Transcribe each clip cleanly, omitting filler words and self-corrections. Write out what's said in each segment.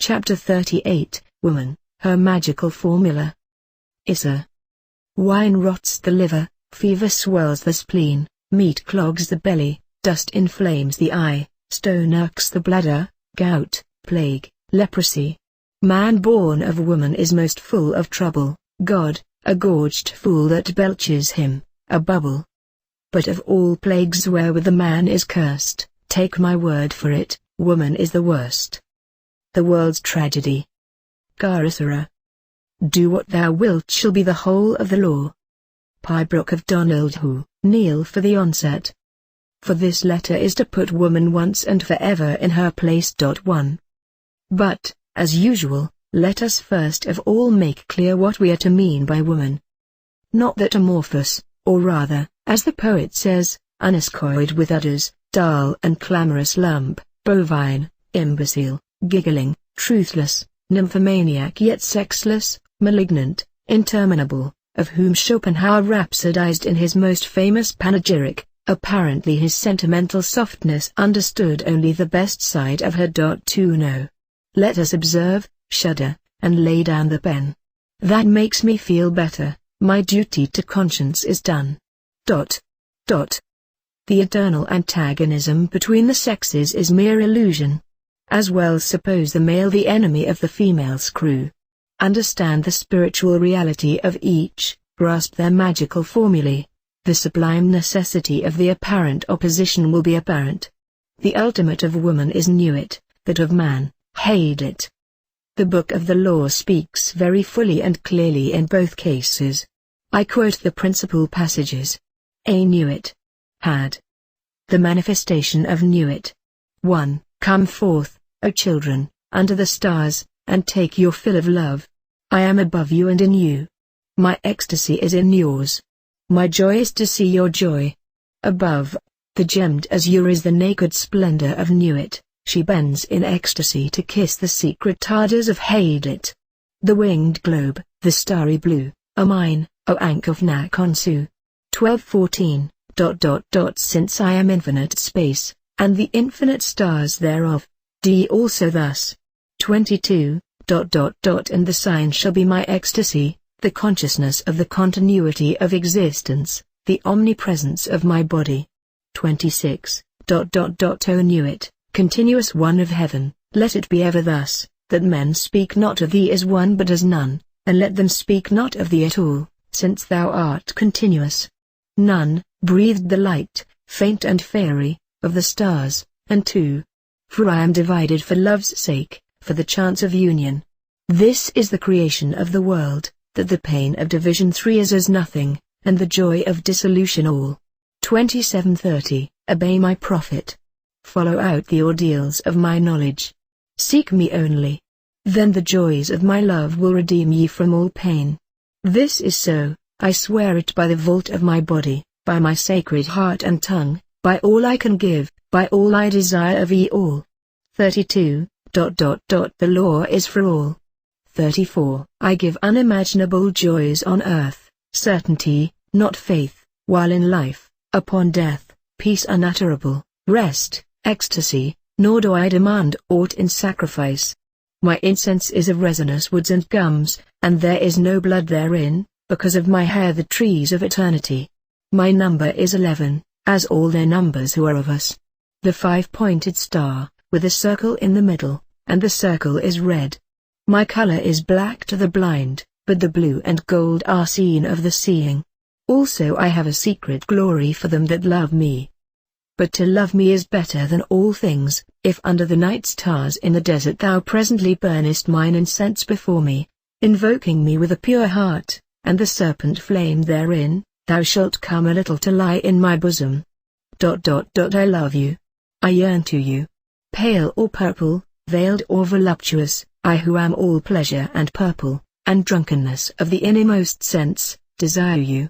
Chapter 38, Woman, Her Magical Formula. Issa. Wine rots the liver, fever swells the spleen, meat clogs the belly, dust inflames the eye, stone irks the bladder, gout, plague, leprosy. Man born of woman is most full of trouble, God, a gorged fool that belches him, a bubble. But of all plagues wherewith a man is cursed, take my word for it, woman is the worst. The world's tragedy. Garissera. Do what thou wilt shall be the whole of the law. Pibrook of Donald Who, kneel for the onset. For this letter is to put woman once and forever in her place. 1. But, as usual, let us first of all make clear what we are to mean by woman. Not that amorphous, or rather, as the poet says, aniscoid with udders, dull and clamorous lump, bovine, imbecile, giggling, truthless, nymphomaniac yet sexless, malignant, interminable, of whom Schopenhauer rhapsodized in his most famous panegyric. Apparently his sentimental softness understood only the best side of her. 2 No. Let us observe, shudder, and lay down the pen. That makes me feel better, my duty to conscience is done. The eternal antagonism between the sexes is mere illusion. As well suppose the male the enemy of the female screw. Understand the spiritual reality of each, grasp their magical formulae. The sublime necessity of the apparent opposition will be apparent. The ultimate of woman is knew it, that of man, hate it. The book of the law speaks very fully and clearly in both cases. I quote the principal passages. A knew it. Had. The manifestation of knew it. 1. Come forth, O children, under the stars, and take your fill of love. I am above you and in you. My ecstasy is in yours. My joy is to see your joy. Above, the gemmed azure is the naked splendor of Nuit, she bends in ecstasy to kiss the secret ardors of Hadit. The winged globe, the starry blue, are mine, O Ankh of Nakhonsu. 12:14. Since I am infinite space, and the infinite stars thereof. D also thus. 22. And the sign shall be my ecstasy, the consciousness of the continuity of existence, the omnipresence of my body. 26. O knew it, continuous one of heaven, let it be ever thus, that men speak not of thee as one but as none, and let them speak not of thee at all, since thou art continuous. None, breathed the light, faint and fairy, of the stars, and 2. For I am divided for love's sake, for the chance of union. This is the creation of the world, that the pain of division 3 is as nothing, and the joy of dissolution all. 27:30. Obey my prophet. Follow out the ordeals of my knowledge. Seek me only. Then the joys of my love will redeem ye from all pain. This is so, I swear it by the vault of my body, by my sacred heart and tongue, by all I can give, by all I desire of ye all. 32. The law is for all. 34. I give unimaginable joys on earth, certainty, not faith, while in life, upon death, peace unutterable, rest, ecstasy, nor do I demand aught in sacrifice. My incense is of resinous woods and gums, and there is no blood therein, because of my hair the trees of eternity. My number is 11, as all their numbers who are of us. The 5-pointed star, with a circle in the middle, and the circle is red. My color is black to the blind, but the blue and gold are seen of the seeing. Also I have a secret glory for them that love me. But to love me is better than all things, if under the night stars in the desert thou presently burnest mine incense before me, invoking me with a pure heart, and the serpent flame therein, thou shalt come a little to lie in my bosom. I love you. I yearn to you. Pale or purple, veiled or voluptuous, I who am all pleasure and purple, and drunkenness of the innermost sense, desire you.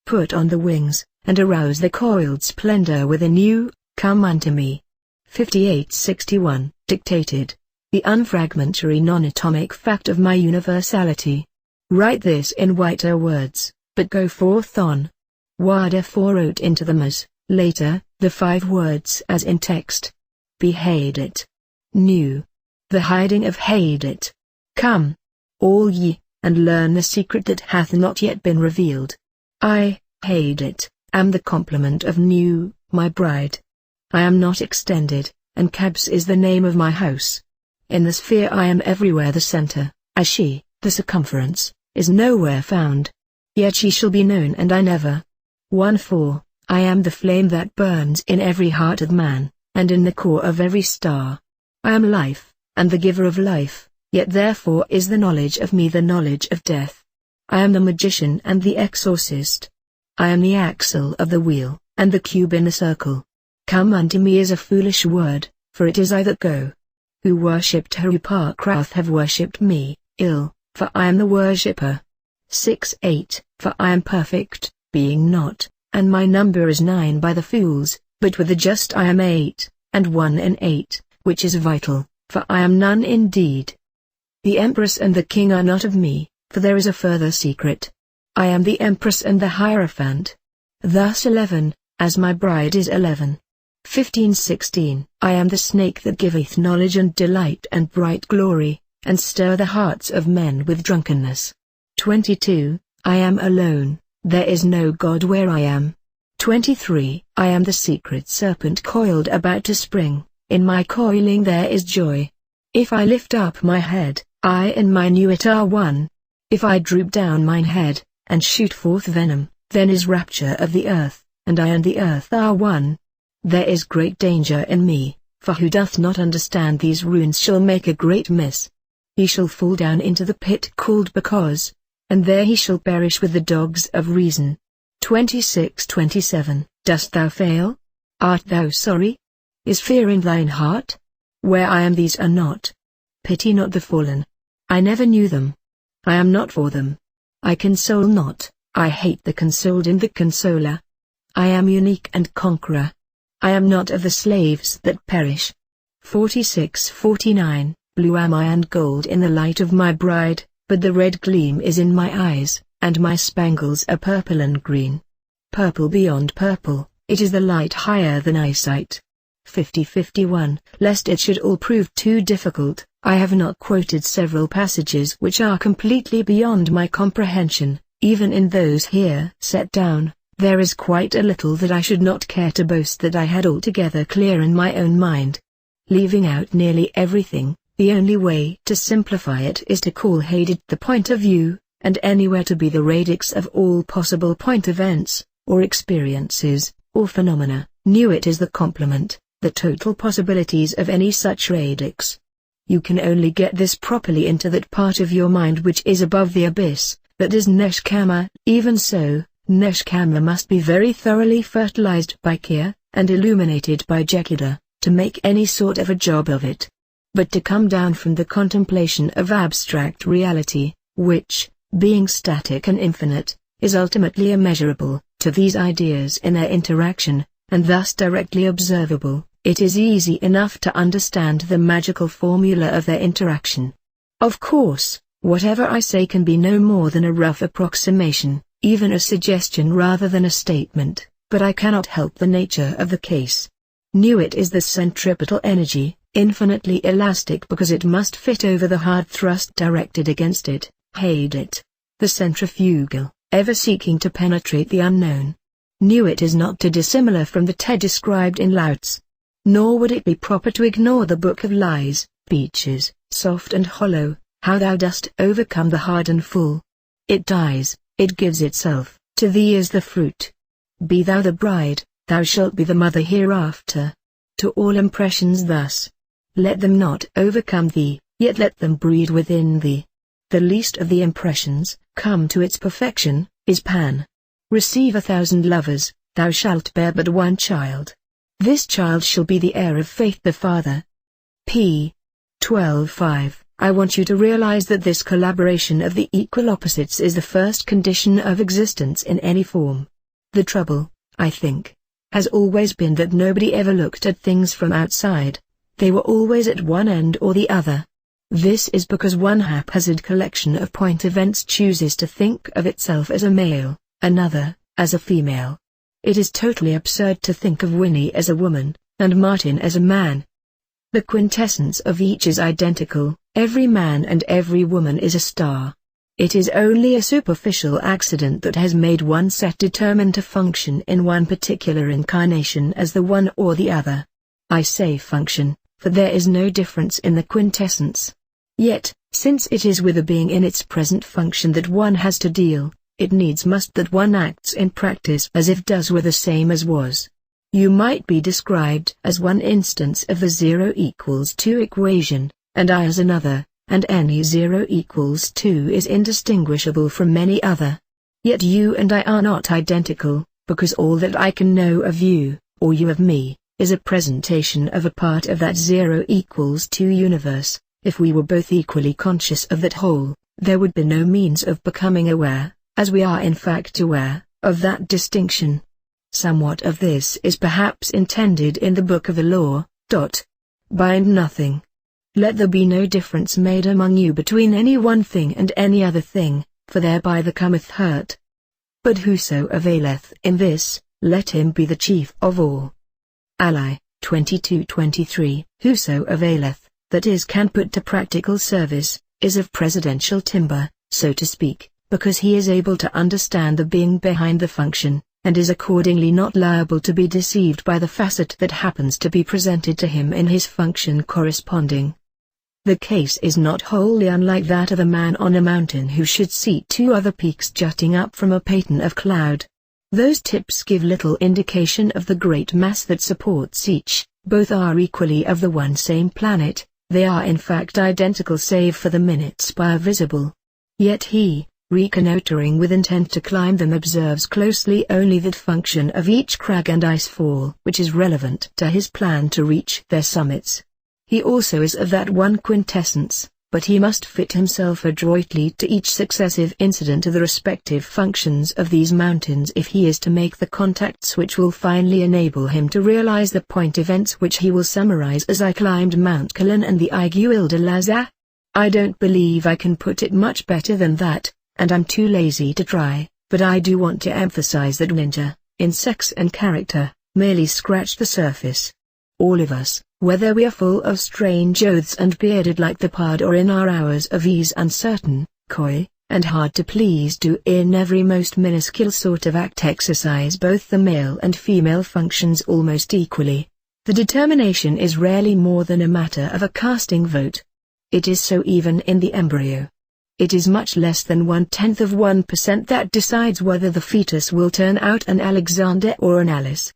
Put on the wings, and arouse the coiled splendor within you, come unto me. 58:61. Dictated. The unfragmentary non-atomic fact of my universality. Write this in whiter words, but go forth on. Wada forewrote into them as, later, the 5 words as in text. Behade it. New. the hiding of adept. Come, all ye, and learn the secret that hath not yet been revealed. I, adept, am the complement of new, my bride. I am not extended, and Cabs is the name of my house. In the sphere I am everywhere the center, as she, the circumference, is nowhere found. Yet she shall be known and I never. 1-4, I am the flame that burns in every heart of man, and in the core of every star. I am life, and the giver of life, yet therefore is the knowledge of me the knowledge of death. I am the magician and the exorcist. I am the axle of the wheel, and the cube in the circle. Come unto me is a foolish word, for it is I that go. Who worshipped Harupakrath have worshipped me, ill, for I am the worshipper. 6-8, for I am perfect, being not, and my number is 9 by the fools, but with the just I am 8, and 1 and 8, which is vital, for I am none indeed. The empress and the king are not of me, for there is a further secret. I am the empress and the hierophant. Thus 11, as my bride is 11. 15-16, I am the snake that giveth knowledge and delight and bright glory, and stir the hearts of men with drunkenness. 22, I am alone, there is no God where I am. 23, I am the secret serpent coiled about to spring, in my coiling there is joy. If I lift up my head, I and my Nuit are one. If I droop down mine head, and shoot forth venom, then is rapture of the earth, and I and the earth are one. There is great danger in me, for who doth not understand these runes shall make a great miss. He shall fall down into the pit called because, and there he shall perish with the dogs of reason. 26-27, dost thou fail? Art thou sorry? Is fear in thine heart? Where I am these are not. Pity not the fallen. I never knew them. I am not for them. I console not, I hate the consoled and the consoler. I am unique and conqueror. I am not of the slaves that perish. 46-49, blue am I and gold in the light of my bride, but the red gleam is in my eyes, and my spangles are purple and green. Purple beyond purple, it is the light higher than eyesight. 50-51, lest it should all prove too difficult, I have not quoted several passages which are completely beyond my comprehension. Even in those here set down, there is quite a little that I should not care to boast that I had altogether clear in my own mind. Leaving out nearly everything, the only way to simplify it is to call adept the point of view, and anywhere to be the radix of all possible point events, or experiences, or phenomena. Nuit is the complement, the total possibilities of any such radix. You can only get this properly into that part of your mind which is above the abyss, that is Neshkama. Even so, Neshkama must be very thoroughly fertilized by Kya, and illuminated by Jekida, to make any sort of a job of it. But to come down from the contemplation of abstract reality, which, being static and infinite, is ultimately immeasurable, to these ideas in their interaction, and thus directly observable, it is easy enough to understand the magical formula of their interaction. Of course, whatever I say can be no more than a rough approximation, even a suggestion rather than a statement, but I cannot help the nature of the case. Nuit is the centripetal energy, infinitely elastic because it must fit over the hard thrust directed against it, adept. The centrifugal, ever seeking to penetrate the unknown. Nuit is not too dissimilar from the Te described in Lao-Tzu. Nor would it be proper to ignore the Book of Lies, Peaches, soft and hollow, how thou dost overcome the hard and full. It dies, it gives itself, to thee is the fruit. Be thou the bride, thou shalt be the mother hereafter. To all impressions thus. Let them not overcome thee, yet let them breed within thee. The least of the impressions, come to its perfection, is Pan. Receive 1,000 lovers, thou shalt bear but one child. This child shall be the heir of faith the father. p. 12:5. I want you to realize that this collaboration of the equal opposites is the first condition of existence in any form. The trouble, I think, has always been that nobody ever looked at things from outside. They were always at one end or the other. This is because one haphazard collection of point events chooses to think of itself as a male, another, as a female. It is totally absurd to think of Winnie as a woman, and Martin as a man. The quintessence of each is identical, every man and every woman is a star. It is only a superficial accident that has made one set determined to function in one particular incarnation as the one or the other. I say function, for there is no difference in the quintessence. Yet, since it is with a being in its present function that one has to deal, it needs must that one acts in practice as if does were the same as was. You might be described as one instance of the 0 equals 2 equation, and I as another, and any 0 equals 2 is indistinguishable from any other. Yet you and I are not identical, because all that I can know of you, or you of me, is a presentation of a part of that 0 equals 2 universe. If we were both equally conscious of that whole, there would be no means of becoming aware, as we are in fact aware, of that distinction. Somewhat of this is perhaps intended in the Book of the Law. Bind nothing. Let there be no difference made among you between any one thing and any other thing, for thereby there cometh hurt. But whoso availeth in this, let him be the chief of all. Ali, 22:23. Whoso availeth, that is can put to practical service, is of presidential timber, so to speak, because he is able to understand the being behind the function, and is accordingly not liable to be deceived by the facet that happens to be presented to him in his function corresponding. The case is not wholly unlike that of a man on a mountain who should see two other peaks jutting up from a pattern of cloud. Those tips give little indication of the great mass that supports each. Both are equally of the one same planet, they are in fact identical save for the minute spire visible. Yet he, reconnoitering with intent to climb them, observes closely only that function of each crag and ice fall which is relevant to his plan to reach their summits. He also is of that one quintessence, but he must fit himself adroitly to each successive incident to the respective functions of these mountains if he is to make the contacts which will finally enable him to realize the point events which he will summarize as I climbed Mount Cullen and the Aiguille de Lazare. I don't believe I can put it much better than that, and I'm too lazy to try, but I do want to emphasize that Ninja, in sex and character, merely scratched the surface. All of us, whether we are full of strange oaths and bearded like the pard or in our hours of ease uncertain, coy, and hard to please, do in every most minuscule sort of act exercise both the male and female functions almost equally. The determination is rarely more than a matter of a casting vote. It is so even in the embryo. It is much less than 0.1% that decides whether the fetus will turn out an Alexander or an Alice.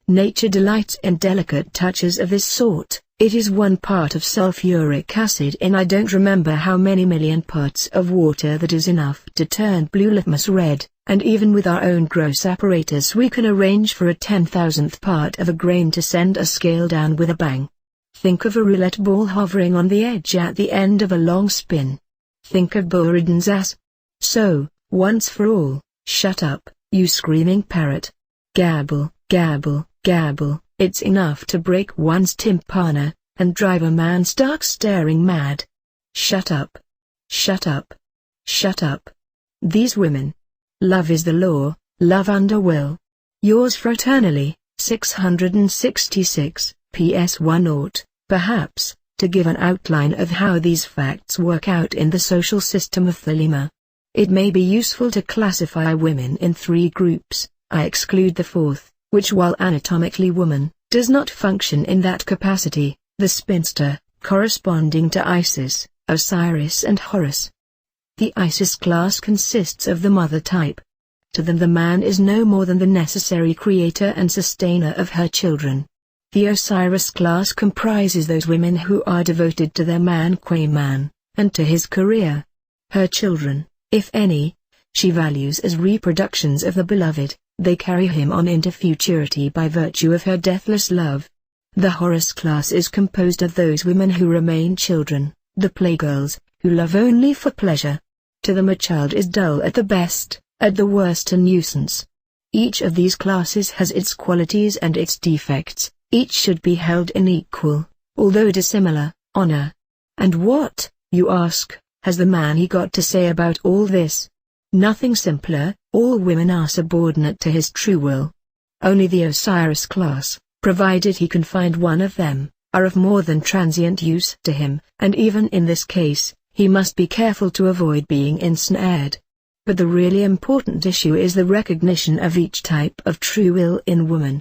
Nature delights in delicate touches of this sort. It is 1 part of sulfuric acid in I don't remember how many million parts of water that is enough to turn blue litmus red, and even with our own gross apparatus we can arrange for a 10,000th part of a grain to send a scale down with a bang. Think of a roulette ball hovering on the edge at the end of a long spin. Think of Buridan's ass. So, once for all, shut up, you screaming parrot. Gabble, gabble, gabble, it's enough to break one's tympana, and drive a man stark staring mad. Shut up. Shut up. Shut up. These women. Love is the law, love under will. Yours fraternally, 666, PS 10, perhaps, to give an outline of how these facts work out in the social system of Thelema. It may be useful to classify women in 3 groups. I exclude the 4th, which while anatomically woman, does not function in that capacity, the spinster, corresponding to Isis, Osiris and Horus. The Isis class consists of the mother type. To them the man is no more than the necessary creator and sustainer of her children. The Osiris class comprises those women who are devoted to their man qua man, and to his career. Her children, if any, she values as reproductions of the beloved. They carry him on into futurity by virtue of her deathless love. The Horus class is composed of those women who remain children, the playgirls, who love only for pleasure. To them a child is dull at the best, at the worst a nuisance. Each of these classes has its qualities and its defects, each should be held in equal, although dissimilar, honor. And what, you ask, has the man he got to say about all this? Nothing simpler. All women are subordinate to his true will. Only the Osiris class, provided he can find one of them, are of more than transient use to him, and even in this case, he must be careful to avoid being ensnared. But the really important issue is the recognition of each type of true will in woman.